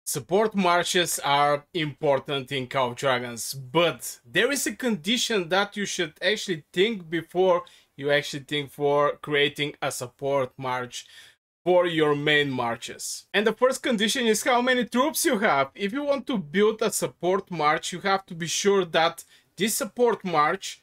Support marches are important in Call of Dragons, but there is a condition that you should actually think before you actually think for creating a support march for your main marches. And the first condition is how many troops you have. If you want to build a support march, you have to be sure that this support march,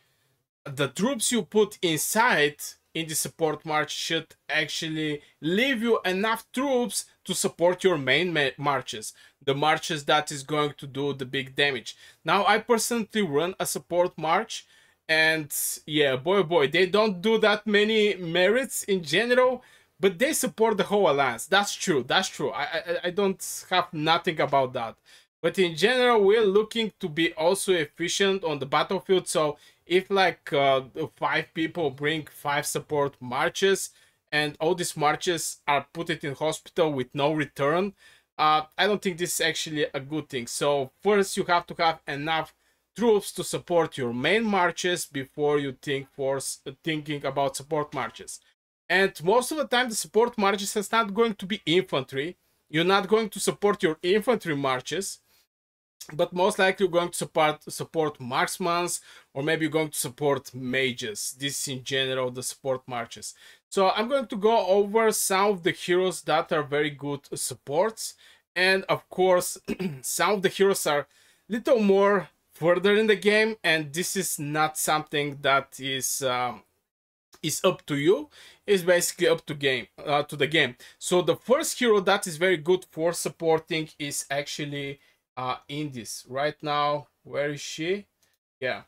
the troops you put inside in the support march should actually leave you enough troops to support your main marches, the marches that is going to do the big damage. Now I personally run a support march, and yeah, boy oh boy, they don't do that many merits in general, but they support the whole alliance. That's true, that's true. I don't have nothing about that, but in general we're looking to be also efficient on the battlefield. So if like 5 people bring 5 support marches and all these marches are put it in hospital with no return, I don't think this is actually a good thing. So first you have to have enough troops to support your main marches before you think for thinking about support marches. And most of the time the support marches is not going to be infantry. You're not going to support your infantry marches, but most likely you're going to support marksmans, or maybe you're going to support mages. This is in general the support marches. So I'm going to go over some of the heroes that are very good supports, and of course some of the heroes are little more further in the game, and this is not something that is up to you. It's basically up to the game. So the first hero that is very good for supporting is actually Indies. Right now, where is she? Yeah.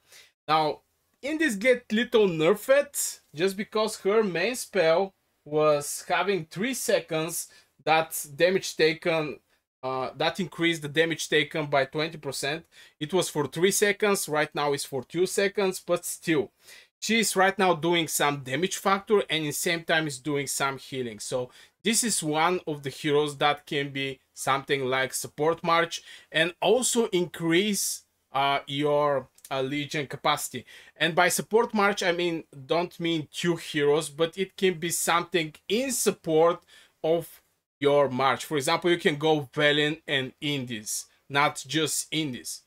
Now, Indies get little nerfed just because her main spell was having 3 seconds that damage taken. That increased the damage taken by 20%. It was for 3 seconds. Right now it's for 2 seconds, but still. She's right now doing some damage factor and in the same time is doing some healing. So this is one of the heroes that can be something like support march and also increase your legion capacity. And by support march I mean don't mean 2 heroes, but it can be something in support of your march. For example, you can go Velen and Indies, not just Indies.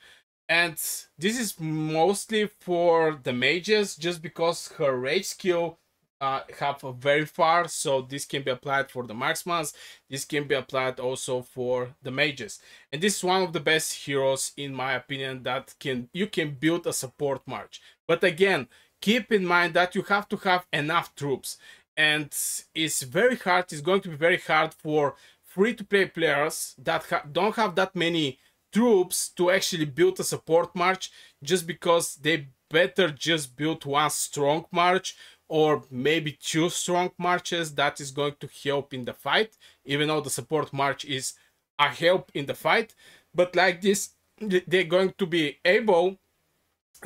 And this is mostly for the mages, just because her rage skill have a very far, so this can be applied for the marksmans. This can be applied also for the mages, and this is one of the best heroes in my opinion that you can build a support march. But again, keep in mind that you have to have enough troops, and it's very hard. It's going to be very hard for free-to-play players that don't have that many troops to actually build a support march, just because they better just build one strong march or maybe 2 strong marches that is going to help in the fight, even though the support march is a help in the fight. But like this, they're going to be able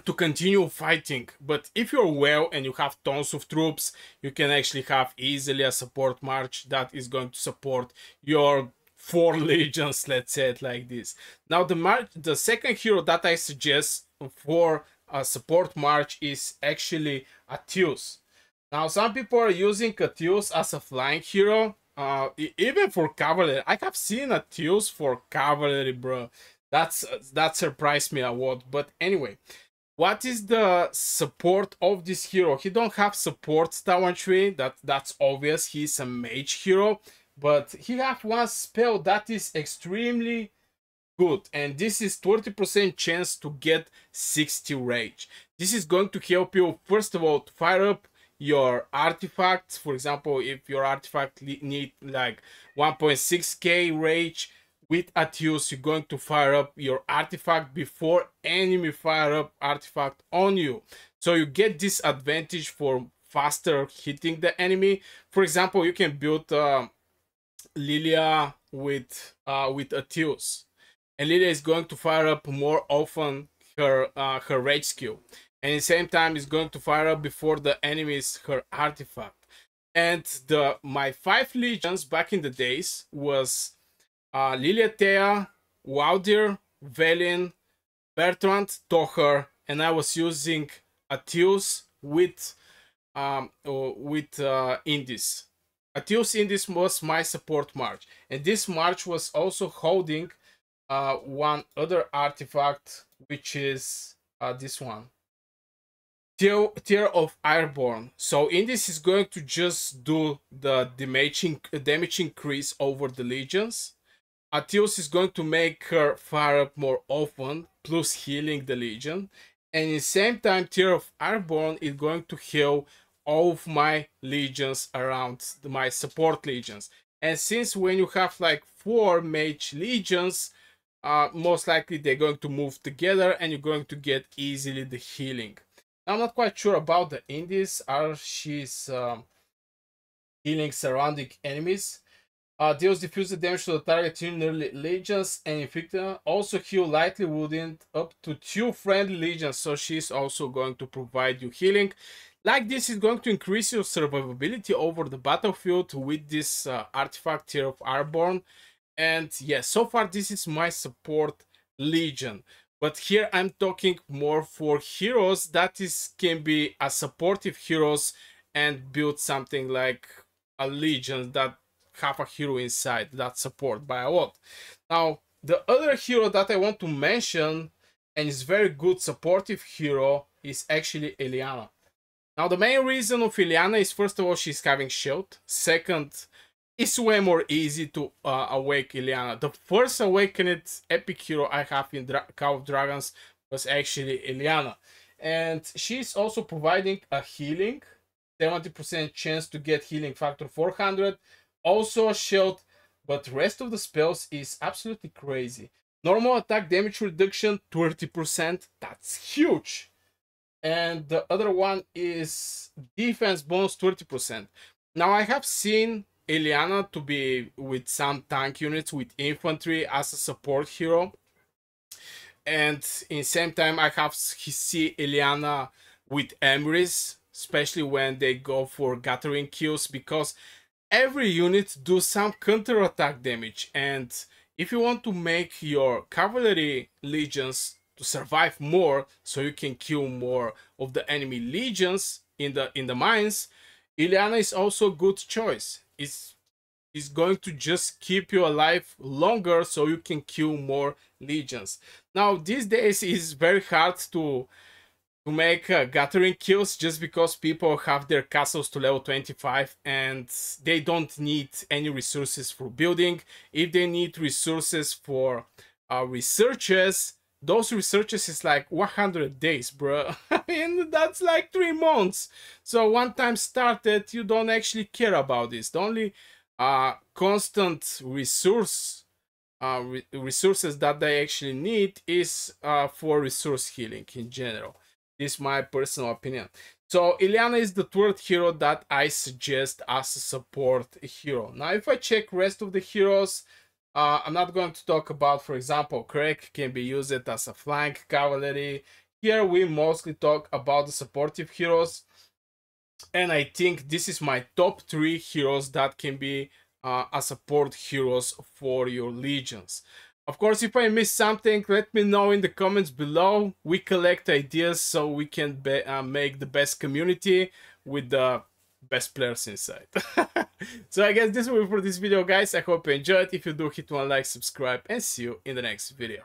to continue fighting. But if you're well and you have tons of troops, you can actually have easily a support march that is going to support your 4 legions, let's say it like this. Now the second hero that I suggest for a support march is actually Athius. Now some people are using Athius as a flying hero, even for cavalry. I have seen Athius for cavalry, bro. That surprised me a lot. But anyway, what is the support of this hero? He don't have support talent tree. That's obvious. He's a mage hero, but he have one spell that is extremely good, and this is 20% chance to get 60 rage. This is going to help you, first of all, to fire up your artifacts. For example, if your artifact need like 1.6k rage, with Athius you're going to fire up your artifact before enemy fire up artifact on you, so you get this advantage for faster hitting the enemy. For example, you can build Lilia with Athius, and Lilia is going to fire up more often her rage skill, and at the same time is going to fire up before the enemies her artifact. And my 5 legions back in the days was Lilia Thea, Waudir, Velin, Bertrand, Toher, and I was using Athius with Indies. Athius Indies was my support march, and this march was also holding one other artifact, which is this one. Tear of Airborne. So in this is going to just do the damage increase over the legions. Atios is going to make her fire up more often, plus healing the legion. And in the same time, Tear of Airborne is going to heal all of my legions around my support legions. And since when you have like 4 mage legions, most likely they're going to move together and you're going to get easily the healing. I'm not quite sure about the indies. Are she's healing surrounding enemies? Deals diffuse damage to the target in legions and inflict also heal lightly wounded up to 2 friendly legions. So she's also going to provide you healing. Like this is going to increase your survivability over the battlefield with this artifact Tear of Airborne. And yes, so far this is my support legion. But here I'm talking more for heroes that can be a supportive heroes and build something like a legion that have a hero inside that support by a lot. Now, the other hero that I want to mention and is very good supportive hero is actually Elana. Now, the main reason of Elana is, first of all, she's having shield. Second, it's way more easy to awake Elana. The first awakened epic hero I have in Call of Dragons was actually Elana. And she's also providing a healing, 70% chance to get healing factor 400, also a shield, but rest of the spells is absolutely crazy. Normal attack damage reduction 30%, that's huge. And the other one is defense bonus 30%. Now I have seen Eliana to be with some tank units with infantry as a support hero, and in same time I have see Eliana with Emrys, especially when they go for gathering kills, because every unit do some counter attack damage, and if you want to make your cavalry legions to survive more so you can kill more of the enemy legions in the mines, Ileana is also a good choice. It's going to just keep you alive longer so you can kill more legions. Now these days it's very hard to make gathering kills just because people have their castles to level 25 and they don't need any resources for building. If they need resources for researches, those researches is like 100 days, bro. I mean, that's like 3 months. So one time started, you don't actually care about this. The only constant resources that they actually need is for resource healing in general. This is my personal opinion. So Ileana is the third hero that I suggest as a support hero. Now if I check rest of the heroes, I'm not going to talk about, for example, Craig can be used as a flank cavalry. Here we mostly talk about the supportive heroes, and I think this is my top 3 heroes that can be as support heroes for your legions. Of course, if I missed something, let me know in the comments below. We collect ideas so we can make the best community with the best players inside. So I guess this will be for this video, guys. I hope you enjoyed. If you do, hit one like, subscribe, and see you in the next video.